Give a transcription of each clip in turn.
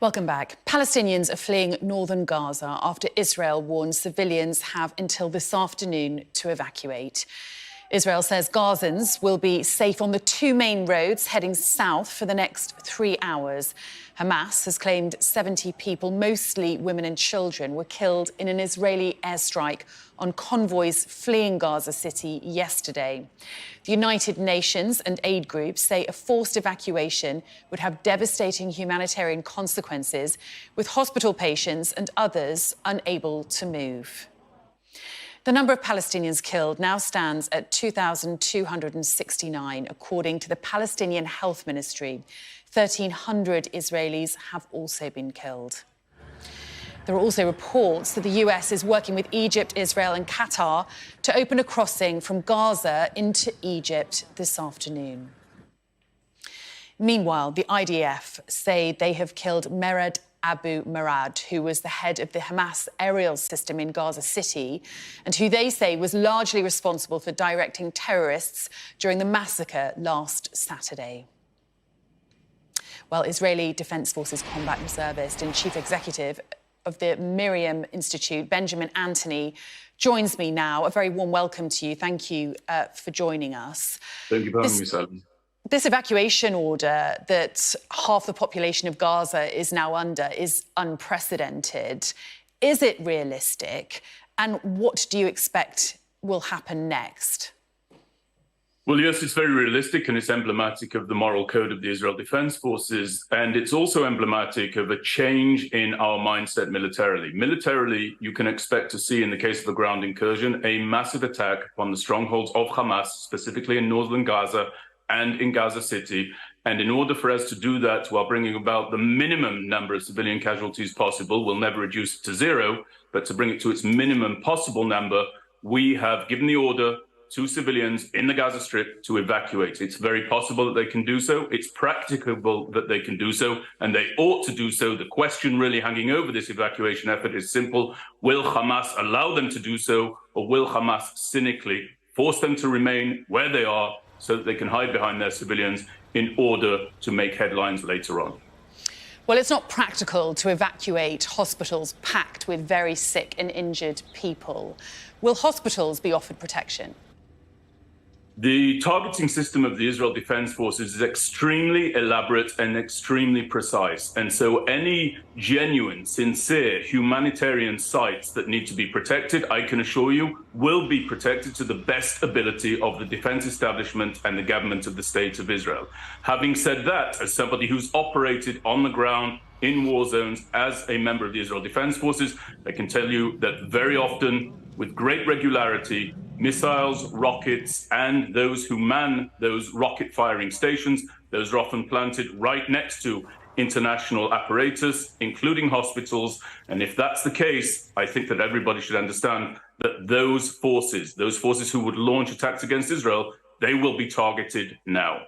Welcome back. Palestinians are fleeing northern Gaza after Israel warns civilians have until this afternoon to evacuate. Israel says Gazans will be safe on the two main roads heading south for the next 3 hours. Hamas has claimed 70 people, mostly women and children, were killed in an Israeli airstrike on convoys fleeing Gaza City yesterday. The United Nations and aid groups say a forced evacuation would have devastating humanitarian consequences, with hospital patients and others unable to move. The number of Palestinians killed now stands at 2,269, according to the Palestinian Health Ministry. 1,300 Israelis have also been killed. There are also reports that the US is working with Egypt, Israel and Qatar to open a crossing from Gaza into Egypt this afternoon. Meanwhile, the IDF say they have killed Merad Abu Marad, who was the head of the Hamas aerial system in Gaza City and who they say was largely responsible for directing terrorists during the massacre last Saturday. Well, Israeli Defense Forces combat reservist and chief executive of the Miriam Institute, Benjamin Anthony, joins me now. A very warm welcome to you. Thank you for joining us. Thank you for having me, Salman. This evacuation order that half the population of Gaza is now under is unprecedented. Is it realistic? And what do you expect will happen next? Well, yes, it's very realistic and it's emblematic of the moral code of the Israel Defense Forces. And it's also emblematic of a change in our mindset militarily. Militarily, you can expect to see, in the case of the ground incursion, a massive attack upon the strongholds of Hamas, specifically in northern Gaza and in Gaza City. And in order for us to do that while bringing about the minimum number of civilian casualties possible, we'll never reduce it to zero, but to bring it to its minimum possible number, we have given the order to civilians in the Gaza Strip to evacuate. It's very possible that they can do so. It's practicable that they can do so, and they ought to do so. The question really hanging over this evacuation effort is simple. Will Hamas allow them to do so, or will Hamas cynically force them to remain where they are so that they can hide behind their civilians in order to make headlines later on? Well, it's not practical to evacuate hospitals packed with very sick and injured people. Will hospitals be offered protection? The targeting system of the Israel Defense Forces is extremely elaborate and extremely precise. And so any genuine, sincere humanitarian sites that need to be protected, I can assure you, will be protected to the best ability of the defense establishment and the government of the State of Israel. Having said that, as somebody who's operated on the ground in war zones as a member of the Israel Defense Forces, I can tell you that very often, with great regularity, missiles, rockets, and those who man those rocket firing stations, those are often planted right next to international apparatus, including hospitals. And if that's the case, I think that everybody should understand that those forces who would launch attacks against Israel, they will be targeted now.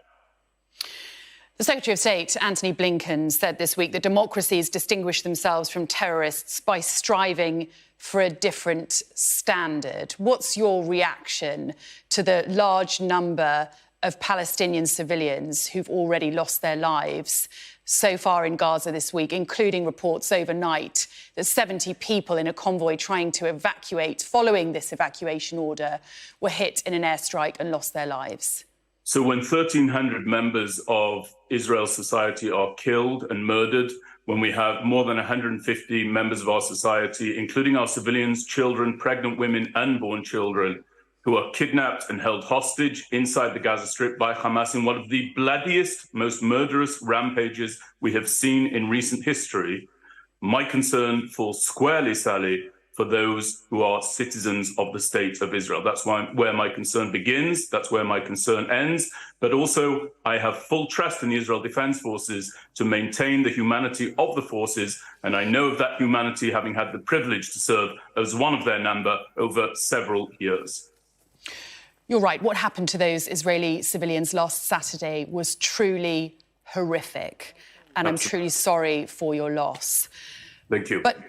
The Secretary of State, Antony Blinken, said this week that democracies distinguish themselves from terrorists by striving for a different standard. What's your reaction to the large number of Palestinian civilians who've already lost their lives so far in Gaza this week, including reports overnight that 70 people in a convoy trying to evacuate following this evacuation order were hit in an airstrike and lost their lives? So when 1,300 members of Israel's society are killed and murdered, when we have more than 150 members of our society, including our civilians, children, pregnant women, unborn children, who are kidnapped and held hostage inside the Gaza Strip by Hamas in one of the bloodiest, most murderous rampages we have seen in recent history, my concern falls squarely, Sally, for those who are citizens of the State of Israel. That's where my concern begins. That's where my concern ends. But also, I have full trust in the Israel Defense Forces to maintain the humanity of the forces. And I know of that humanity, having had the privilege to serve as one of their number over several years. You're right. What happened to those Israeli civilians last Saturday was truly horrific. And I'm truly sorry for your loss. Thank you. But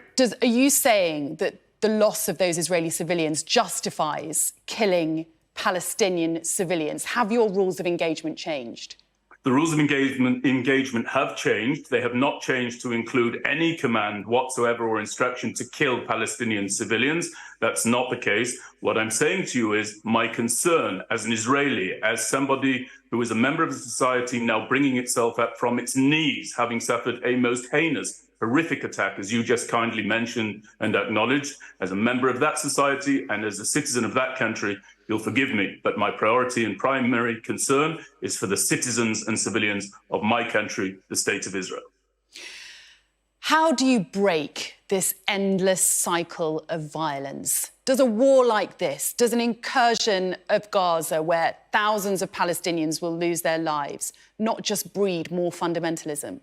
are you saying that the loss of those Israeli civilians justifies killing Palestinian civilians? Have your rules of engagement changed? The rules of engagement have changed. They have not changed to include any command whatsoever or instruction to kill Palestinian civilians. That's not the case. What I'm saying to you is my concern as an Israeli, as somebody who is a member of a society now bringing itself up from its knees, having suffered a most heinous, horrific attack, as you just kindly mentioned and acknowledged, as a member of that society and as a citizen of that country, you'll forgive me, but my priority and primary concern is for the citizens and civilians of my country, the State of Israel. How do you break this endless cycle of violence? Does a war like this, does an incursion of Gaza where thousands of Palestinians will lose their lives, not just breed more fundamentalism?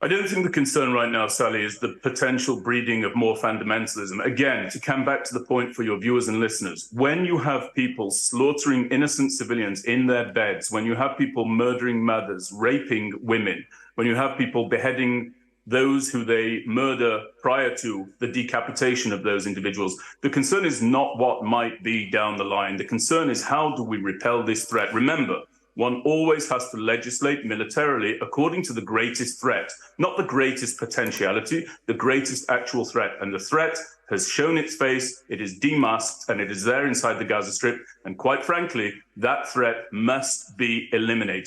I don't think the concern right now, Sally, is the potential breeding of more fundamentalism. Again, to come back to the point for your viewers and listeners, when you have people slaughtering innocent civilians in their beds, when you have people murdering mothers, raping women, when you have people beheading those who they murder prior to the decapitation of those individuals, the concern is not what might be down the line. The concern is how do we repel this threat? Remember, one always has to legislate militarily according to the greatest threat, not the greatest potentiality, the greatest actual threat. And the threat has shown its face, it is demasked, and it is there inside the Gaza Strip. And quite frankly, that threat must be eliminated.